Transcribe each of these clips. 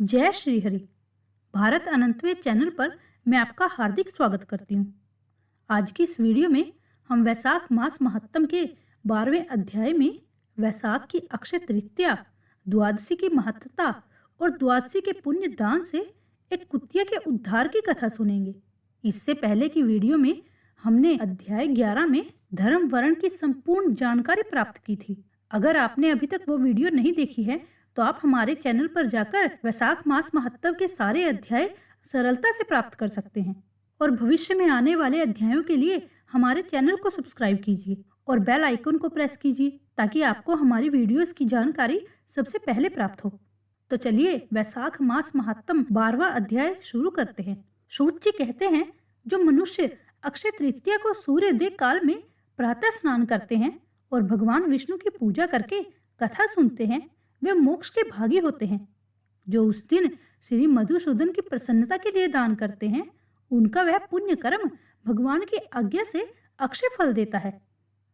जय श्री हरि। भारत अनंतवेद चैनल पर मैं आपका हार्दिक स्वागत करती हूँ। आज की इस वीडियो में हम वैशाख मास महात्म के 12वें अध्याय में वैशाख की अक्षय तृतीया, द्वादशी की महत्ता और द्वादशी के पुण्य दान से एक कुतिया के उद्धार की कथा सुनेंगे। इससे पहले की वीडियो में हमने अध्याय 11 में धर्म वर्ण की संपूर्ण जानकारी प्राप्त की थी। अगर आपने अभी तक वो वीडियो नहीं देखी है तो आप हमारे चैनल पर जाकर वैशाख मास महात्म के सारे अध्याय सरलता से प्राप्त कर सकते हैं। और भविष्य में आने वाले अध्यायों के लिए हमारे चैनल को सब्सक्राइब कीजिए और बेल आइकन को प्रेस कीजिए ताकि आपको हमारी वीडियोस की जानकारी सबसे पहले प्राप्त हो। तो चलिए वैशाख मास महात्म 12वां अध्याय शुरू करते हैं। सूत जी कहते हैं, जो मनुष्य अक्षय तृतीया को सूर्योदय काल में प्रातः स्नान करते हैं और भगवान विष्णु की पूजा करके कथा सुनते हैं, वे मोक्ष के भागी होते हैं। जो उस दिन श्री मधुसूदन की प्रसन्नता के लिए दान करते हैं, उनका वह पुण्य कर्म भगवान की आज्ञा से अक्षय फल देता है।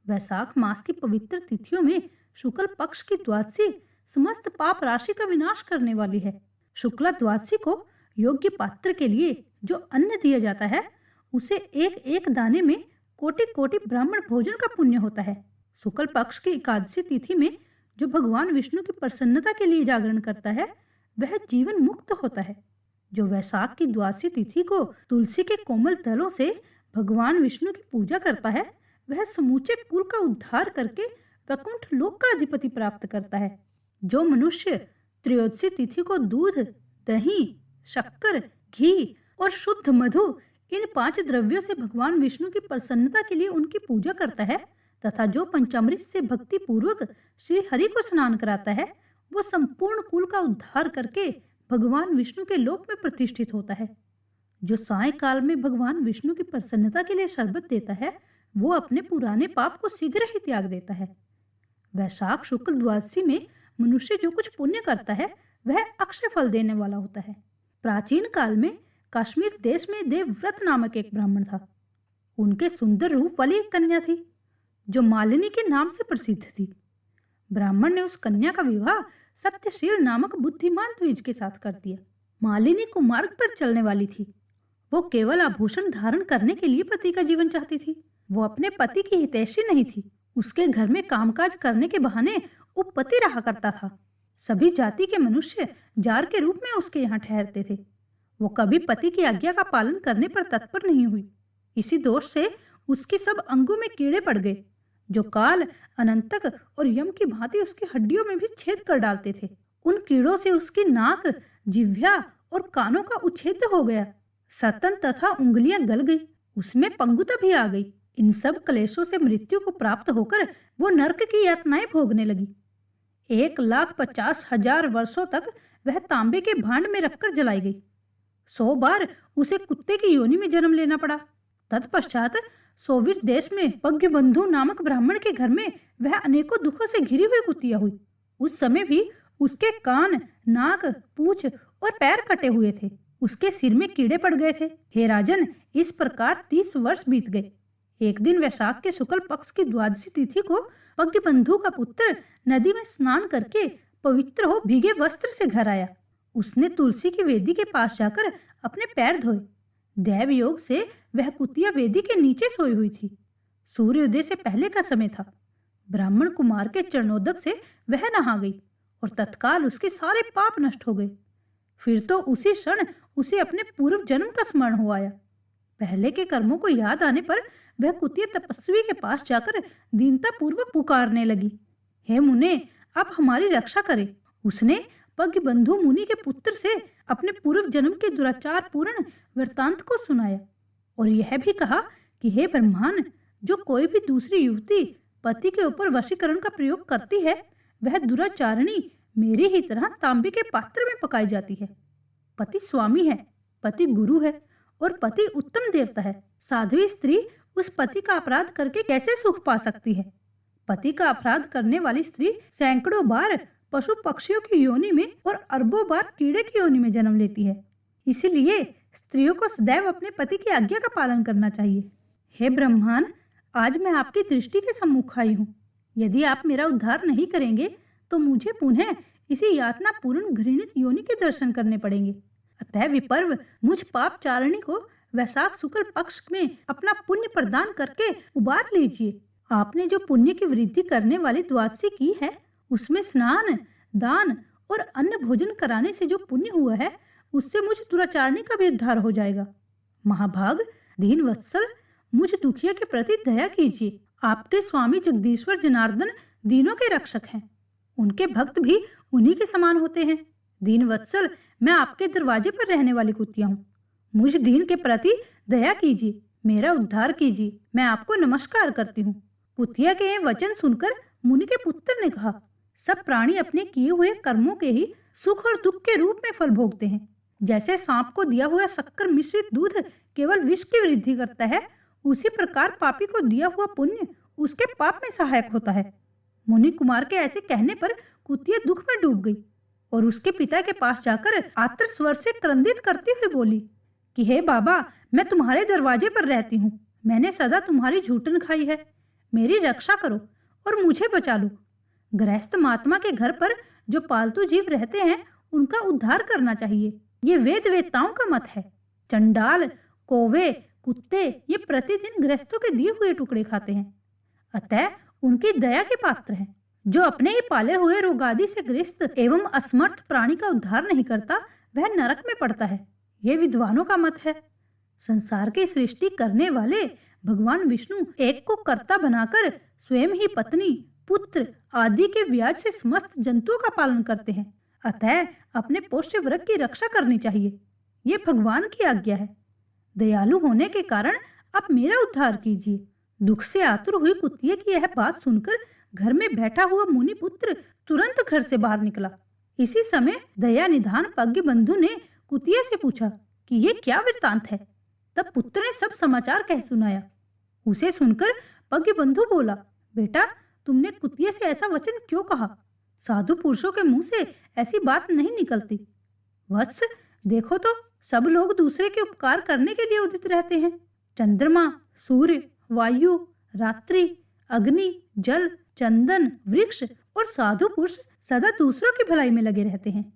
वैशाख मास की पवित्र तिथियों में शुक्ल पक्ष की द्वादशी समस्त पाप राशि का विनाश करने वाली है। शुक्ला द्वादशी को योग्य पात्र के लिए जो अन्न दिया जाता है, उसे एक एक दाने में कोटि कोटि ब्राह्मण भोजन का पुण्य होता है। शुक्ल पक्ष की एकादशी तिथि में जो भगवान विष्णु की प्रसन्नता के लिए जागरण करता है, वह जीवन मुक्त होता है। जो वैशाख की द्वादशी तिथि को तुलसी के कोमल दलों से भगवान विष्णु की पूजा करता है, वह समूचे कुल का उद्धार करके वैकुंठ लोक का अधिपति प्राप्त करता है। जो मनुष्य त्रयोदशी तिथि को दूध, दही, शक्कर, घी और शुद्ध मधु इन 5 द्रव्यों से भगवान विष्णु की प्रसन्नता के लिए उनकी पूजा करता है तथा जो पंचामृत से भक्ति पूर्वक श्री हरि को स्नान कराता है, वो संपूर्ण कुल का उद्धार करके भगवान विष्णु के लोक में प्रतिष्ठित होता है। जो साय काल में भगवान विष्णु की प्रसन्नता के लिए शरबत देता है, वो अपने पुराने पाप को शीघ्र ही त्याग देता है। वैशाख शुक्ल द्वादशी में मनुष्य जो कुछ पुण्य करता है, वह अक्षय फल देने वाला होता है। प्राचीन काल में कश्मीर देश में देवव्रत नामक एक ब्राह्मण था। उनके सुंदर रूप वाली एक कन्या थी जो मालिनी के नाम से प्रसिद्ध थी। ब्राह्मण ने उस कन्या का विवाह सत्यशील नामक बुद्धिमान द्विज के साथ कर दिया। मालिनी कुमार्ग पर चलने वाली थी। वो केवल आभूषण धारण करने के लिए पति का जीवन चाहती थी। वो अपने पति की हितैषी नहीं थी। उसके घर में कामकाज करने के बहाने उपपति रहा करता था। सभी जाति के मनुष्य जार के रूप में उसके यहाँ ठहरते थे। वो कभी पति की आज्ञा का पालन करने पर तत्पर नहीं हुई। इसी दोष से उसके सब अंगों में कीड़े पड़ गए, जो काल, अनंतक और यम की भांति उसकी हड्डियों में भी छेद कर डालते थे। उन कीड़ों से उसकी नाक, जिह्वा और कानों का उच्छेद हो गया। सतन तथा उंगलियां गल गई। उसमें पंगुता भी आ गई। इन सब क्लेशों से मृत्यु को प्राप्त होकर वो नरक की यातनाएं भोगने लगी। 1,50,000 वर्षों तक वह तांबे के भांड में रखकर जलाई गई। 100 बार उसे कुत्ते की योनि में जन्म लेना पड़ा। तत्पश्चात सोवियत देश में पग्यबंधु नामक ब्राह्मण के घर में वह अनेकों दुखों से घिरी हुई कुतिया हुई। उस समय भी उसके कान, नाक, पूंछ और पैर कटे हुए थे। उसके सिर में कीड़े पड़ गए थे। हे राजन, इस प्रकार 30 वर्ष बीत गए। एक दिन वैशाख के शुक्ल पक्ष की द्वादशी तिथि को पग्यबंधु का पुत्र नदी में स्नान करके पवित्र हो भीगे वस्त्र से घर आया। उसने तुलसी की वेदी के पास जाकर अपने पैर धोए। दैव योग से वह कुतिया वेदी के नीचे सोई हुई थी। सूर्योदय से पहले का समय था। ब्राह्मण कुमार के चरणोदक से वह नहा गई और तत्काल उसके सारे पाप नष्ट हो गए। फिर तो उसी क्षण उसे अपने पूर्व जन्म का स्मरण हो आया। पहले के कर्मों को याद आने पर वह कुतिया तपस्वी के पास जाकर दीनता पूर्वक पुकारने लगी, हे मुने, आप हमारी रक्षा करें। उसने पग्यबंधु मुनि के पुत्र से अपने पूर्व जन्म के दुराचार पूर्ण वृत्तांत को सुनाया और यह भी कहा कि हे ब्रह्मान, जो कोई भी दूसरी युवती पति के ऊपर वशीकरण का प्रयोग करती है, वह दुराचारिणी मेरी ही तरह तांबे के पात्र में पकाई जाती है। पति स्वामी है, पति गुरु है और पति उत्तम देवता है। साध्वी स्त्री उस पति का अपराध करके कैसे सुख पा सकती है? पति का अपराध करने वाली स्त्री सैकड़ों बार पशु पक्षियों की योनि में और अरबों बार कीड़े की योनि में जन्म लेती है। इसीलिए स्त्रियों को सदैव अपने पति की आज्ञा का पालन करना चाहिए। हे ब्रह्मान, आज मैं आपकी दृष्टि के सम्मुख आई हूँ। यदि आप मेरा उद्धार नहीं करेंगे तो मुझे पुनः इसी यातना पूर्ण घृणित योनि के दर्शन करने पड़ेंगे। अतः विपर्व मुझ पाप चारिणी को वैशाख शुक्ल पक्ष में अपना पुण्य प्रदान करके उबार लीजिए। आपने जो पुण्य की वृद्धि करने वाली द्वादशी की है, उसमें स्नान, दान और अन्न भोजन कराने से जो पुण्य हुआ है, उससे मुझ दुराचारणी का भी उद्धार हो जाएगा। महाभाग, दीन वत्सल, मुझ दुखिया के प्रति दया कीजिए। आपके स्वामी जगदीश्वर जनार्दन दीनों के रक्षक हैं। उनके भक्त भी उन्हीं के समान होते हैं। दीन वत्सल, मैं आपके दरवाजे पर रहने वाली कुतिया हूँ। मुझ दीन के प्रति दया कीजिए, मेरा उद्धार कीजिए। मैं आपको नमस्कार करती हूँ। कुतिया के ये वचन सुनकर मुनि के पुत्र ने कहा, सब प्राणी अपने किए हुए कर्मों के ही सुख और दुख के रूप में फल भोगते हैं। जैसे सांप को दिया हुआ शक्कर मिश्रित दूध केवल विष की वृद्धि करता है, उसी प्रकार पापी को दिया हुआ पुण्य उसके पाप में सहायक होता है। मुनि कुमार के ऐसे कहने पर कुतिया दुख में डूब गई और उसके पिता के पास जाकर आर्त स्वर से क्रंदित करती हुई बोली कि हे बाबा, मैं तुम्हारे दरवाजे पर रहती हूँ। मैंने सदा तुम्हारी झूठन खाई है। मेरी रक्षा करो और मुझे बचा लो। गृहस्थ महात्मा के घर पर जो पालतू जीव रहते हैं, उनका उद्धार करना चाहिए। ये वेद वेत्ताओं का मत है। चंडाल, कौवे, कुत्ते ये प्रतिदिन गृहस्थों के दिए हुए टुकड़े खाते हैं, अतः उनकी दया के पात्र हैं। जो अपने ही पाले हुए रोगादि से ग्रस्त एवं असमर्थ प्राणी का उद्धार नहीं करता, वह नरक में पड़ता है। ये विद्वानों का मत है। संसार की सृष्टि करने वाले भगवान विष्णु एक को कर्ता बनाकर स्वयं ही पत्नी, पुत्र आदि के व्याज से समस्त जंतुओं का पालन करते हैं। अतः अपने पोष्य वर्ग की रक्षा करनी चाहिए। ये भगवान की आज्ञा है। दयालु होने के कारण आप मेरा उद्धार कीजिए। दुख से आतुर हुई कुतिया की यह बात सुनकर घर में बैठा हुआ मुनि पुत्र तुरंत घर से बाहर निकला। इसी समय दया निधान पज्ञ बंधु ने कुतिया से पूछा कि ये क्या वृत्तांत है। तब पुत्र ने सब समाचार कह सुनाया। उसे सुनकर पज्ञ बंधु बोला, बेटा, तुमने कुतिया से ऐसा वचन क्यों कहा? साधु पुरुषों के मुंह से ऐसी बात नहीं निकलती। वत्स, देखो तो सब लोग दूसरे के उपकार करने के लिए उदित रहते हैं। चंद्रमा, सूर्य, वायु, रात्रि, अग्नि, जल, चंदन, वृक्ष और साधु पुरुष सदा दूसरों की भलाई में लगे रहते हैं।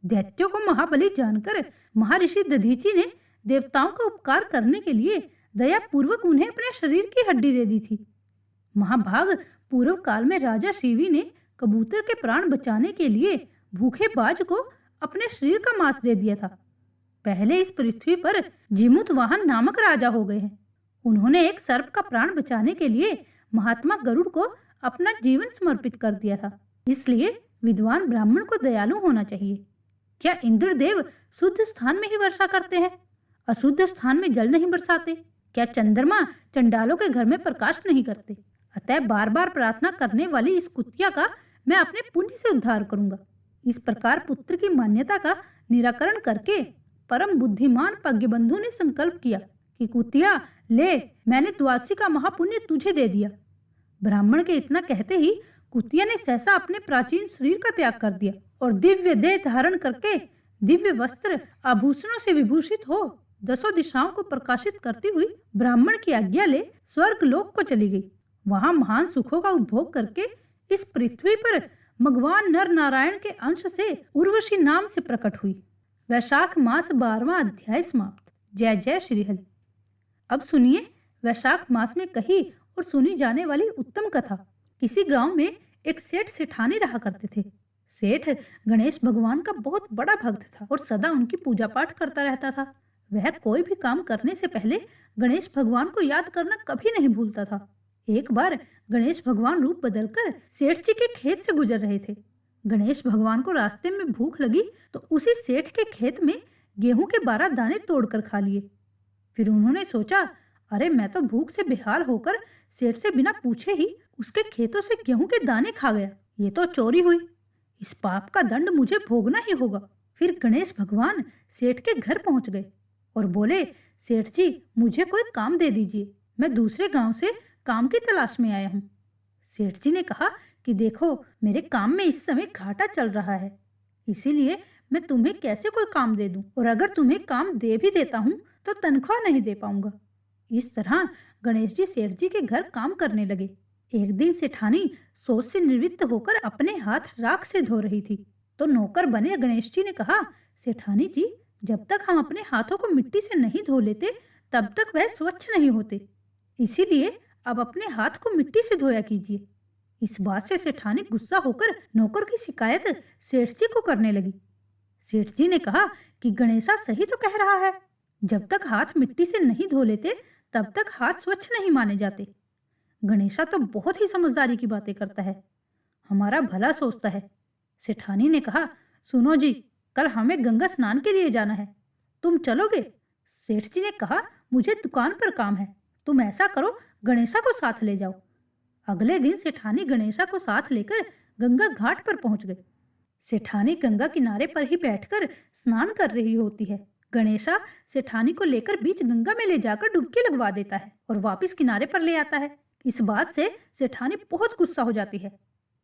दैत्यों को महाबली जानकर महर्षि दधीचि ने देवताओं का उपकार करने के लिए दया पूर्वक उन्हें अपने शरीर की हड्डी दे दी थी। महाभाग, पूर्व काल में राजा शिवी ने कबूतर के प्राण बचाने के लिए भूखे बाज को अपने शरीर का मांस दे दिया था। पहले इस पृथ्वी पर जिमुतवाहन नामक राजा हो गए हैं। उन्होंने एक सर्प का प्राण बचाने के लिए महात्मा गरुड़ को अपना जीवन समर्पित कर दिया था। इसलिए विद्वान ब्राह्मण को दयालु होना चाहिए। क्या इंद्रदेव शुद्ध स्थान में ही वर्षा करते हैं? अशुद्ध स्थान में जल नहीं बरसाते? क्या चंद्रमा चंडालों के घर में प्रकाश नहीं करते? अतः बार बार प्रार्थना करने वाली इस कुतिया का मैं अपने पुण्य से उद्धार करूंगा। इस प्रकार पुत्र की मान्यता का निराकरण करके परम बुद्धिमान पज्ञबंधु ने संकल्प किया कि कुतिया, ले, मैंने द्वादशी का महापुण्य तुझे दे दिया। ब्राह्मण के इतना कहते ही कुतिया ने सहसा अपने प्राचीन शरीर का त्याग कर दिया और दिव्य देह धारण करके दिव्य वस्त्र आभूषणों से विभूषित हो दसों दिशाओं को प्रकाशित करती हुई ब्राह्मण की आज्ञा ले स्वर्ग लोक को चली गई। वहां महान सुखों का उपभोग करके इस पृथ्वी पर भगवान नर नारायण के अंश से उर्वशी नाम से प्रकट हुई। वैशाख मास 12वां अध्याय समाप्त। जय जय श्री हरि। अब सुनिए वैशाख मास में कही और सुनी जाने वाली उत्तम कथा। किसी गांव में एक सेठ सेठानी रहा करते थे। सेठ गणेश भगवान का बहुत बड़ा भक्त था और सदा उनकी पूजा पाठ करता रहता था। वह कोई भी काम करने से पहले गणेश भगवान को याद करना कभी नहीं भूलता था। एक बार गणेश भगवान रूप बदलकर सेठ जी के खेत से गुजर रहे थे। गणेश भगवान को रास्ते में भूख लगी तो उसी सेठ के खेत में गेहूं के 12 दाने तोड़कर खा लिए। फिर उन्होंने सोचा, अरे मैं तो भूख से बेहाल होकर सेठ से बिना पूछे ही उसके खेतों से गेहूं के दाने खा गया। ये तो चोरी हुई। इस पाप का दंड मुझे भोगना ही होगा। फिर गणेश भगवान सेठ के घर पहुंच गए और बोले, सेठ जी, मुझे कोई काम दे दीजिए। मैं दूसरे गांव से काम की तलाश में आया हूँ। सेठ जी ने कहा कि देखो, मेरे काम में इस समय घाटा चल रहा है, इसीलिए मैं तुम्हें कैसे कोई काम दे दूं, और अगर तुम्हें काम दे भी देता हूँ तो तनख्वाह नहीं दे पाऊंगा। इस तरह गणेश जी सेठ जी के घर काम करने लगे। एक दिन सेठानी सोच से निवृत्त होकर अपने हाथ राख से धो रही थी। तो नौकर बने गणेश जी ने कहा, सेठानी जी, जब तक हम अपने हाथों को मिट्टी से नहीं धो लेते तब तक वह स्वच्छ नहीं होते। इसीलिए अब अपने हाथ को मिट्टी से धोया कीजिए। इस बात से सेठानी गुस्सा होकर नौकर की शिकायत सेठ जी को करने लगी। सेठ जी ने कहा कि गणेशा सही तो कह रहा है, जब तक हाथ मिट्टी से नहीं धो लेते तब तक हाथ स्वच्छ नहीं माने जाते। गणेशा तो बहुत ही समझदारी की बातें करता है, हमारा भला सोचता है। सेठानी ने कहा, सुनो जी, कल हमें गंगा स्नान के लिए जाना है, तुम चलोगे? सेठ जी ने कहा, मुझे दुकान पर काम है, तुम ऐसा करो गणेशा को साथ ले जाओ। अगले दिन सेठानी गणेशा को साथ लेकर गंगा घाट पर पहुंच गई। सेठानी गंगा किनारे पर ही बैठकर स्नान कर रही होती है। गणेशा सेठानी को लेकर बीच गंगा में ले जाकर डुबकी लगवा देता है और वापस किनारे पर ले आता है। इस बात से सेठानी बहुत गुस्सा हो जाती है।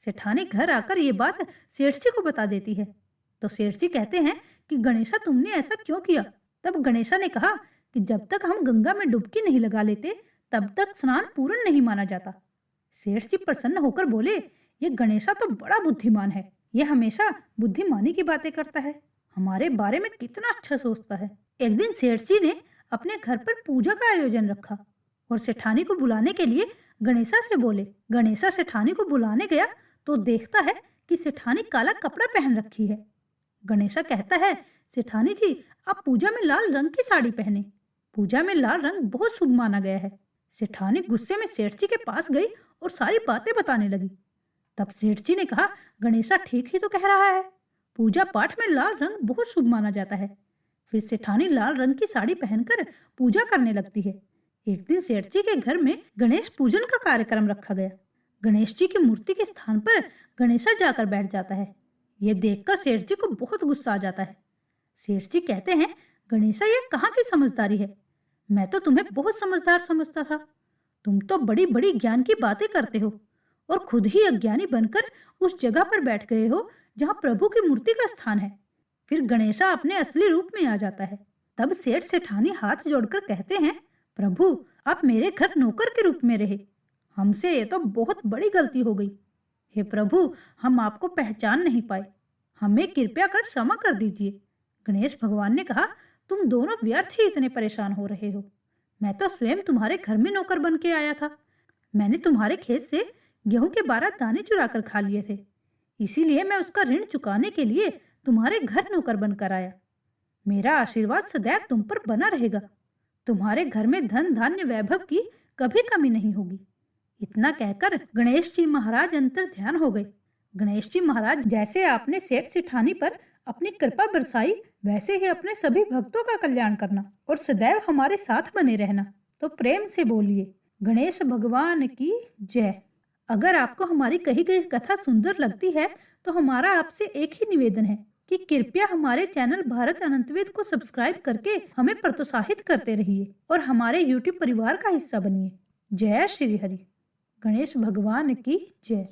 सेठानी घर आकर ये बात सेठ जी को बता देती है। तो सेठ जी कहते हैं कि गणेशा, तुमने ऐसा क्यों किया? तब गणेशा ने कहा कि जब तक हम गंगा में डुबकी नहीं लगा लेते तब तक स्नान पूर्ण नहीं माना जाता। सेठ जी प्रसन्न होकर बोले, ये गणेशा तो बड़ा बुद्धिमान है, ये हमेशा बुद्धिमानी की बातें करता है, हमारे बारे में कितना अच्छा सोचता है। एक दिन सेठ जी ने अपने घर पर पूजा का आयोजन रखा और सेठानी को बुलाने के लिए गणेशा से बोले। गणेशा सेठानी को बुलाने गया तो देखता है कि सेठानी काला कपड़ा पहन रखी है। गणेशा कहता है, सेठानी जी, आप पूजा में लाल रंग की साड़ी पहने, पूजा में लाल रंग बहुत शुभ माना गया है। सेठानी गुस्से में सेठ जी के पास गई और सारी बातें बताने लगी। तब सेठ जी ने कहा, गणेशा ठीक ही तो कह रहा है, पूजा पाठ में लाल रंग बहुत शुभ माना जाता है। फिर सेठानी लाल रंग की साड़ी पहनकर पूजा करने लगती है। एक दिन सेठ जी के घर में गणेश पूजन का कार्यक्रम रखा गया। गणेश जी की मूर्ति के स्थान पर गणेशा जाकर बैठ जाता है। ये देखकर सेठ जी को बहुत गुस्सा आ जाता है। सेठ जी कहते हैं, गणेशा, ये कहाँ की समझदारी है, मैं तो तुम्हें बहुत समझदार समझता था, तुम तो बड़ी बड़ी ज्ञान की बातें करते हो और खुद ही अज्ञानी बनकर उस जगह पर बैठ गए हो जहाँ प्रभु की मूर्ति का स्थान है। फिर गणेशा अपने असली रूप में आ जाता है। तब सेठ सेठानी हाथ जोड़कर कहते हैं, प्रभु, आप मेरे घर नौकर के रूप में रहे, हमसे ये तो बहुत बड़ी गलती हो गई। हे प्रभु, हम आपको पहचान नहीं पाए, हमें कृपया कर क्षमा कर दीजिए। गणेश भगवान ने कहा, तुम दोनों व्यर्थ ही इतने परेशान हो रहे हो, मैं तो स्वयं तुम्हारे घर में नौकर बन के आया था। मैंने तुम्हारे खेत से गेहूं के 12 दाने चुरा कर खा लिए थे, इसीलिए मैं उसका ऋण चुकाने के लिए तुम्हारे घर नौकर बनकर आया। मेरा आशीर्वाद सदैव तुम पर बना रहेगा, तुम्हारे घर में धन धान्य वैभव की कभी कमी नहीं होगी। इतना कहकर गणेश जी महाराज अंतर ध्यान हो गए। गणेश जी महाराज, जैसे आपने सेठ सेठानी पर अपनी कृपा बरसाई, वैसे ही अपने सभी भक्तों का कल्याण करना और सदैव हमारे साथ बने रहना। तो प्रेम से बोलिए, गणेश भगवान की जय। अगर आपको हमारी कही गई कथा सुंदर लगती है तो हमारा आपसे एक ही निवेदन है कि कृपया हमारे चैनल भारत अनंतवेद को सब्सक्राइब करके हमें प्रोत्साहित करते रहिए और हमारे YouTube परिवार का हिस्सा बनिए। जय श्री हरि। गणेश भगवान की जय।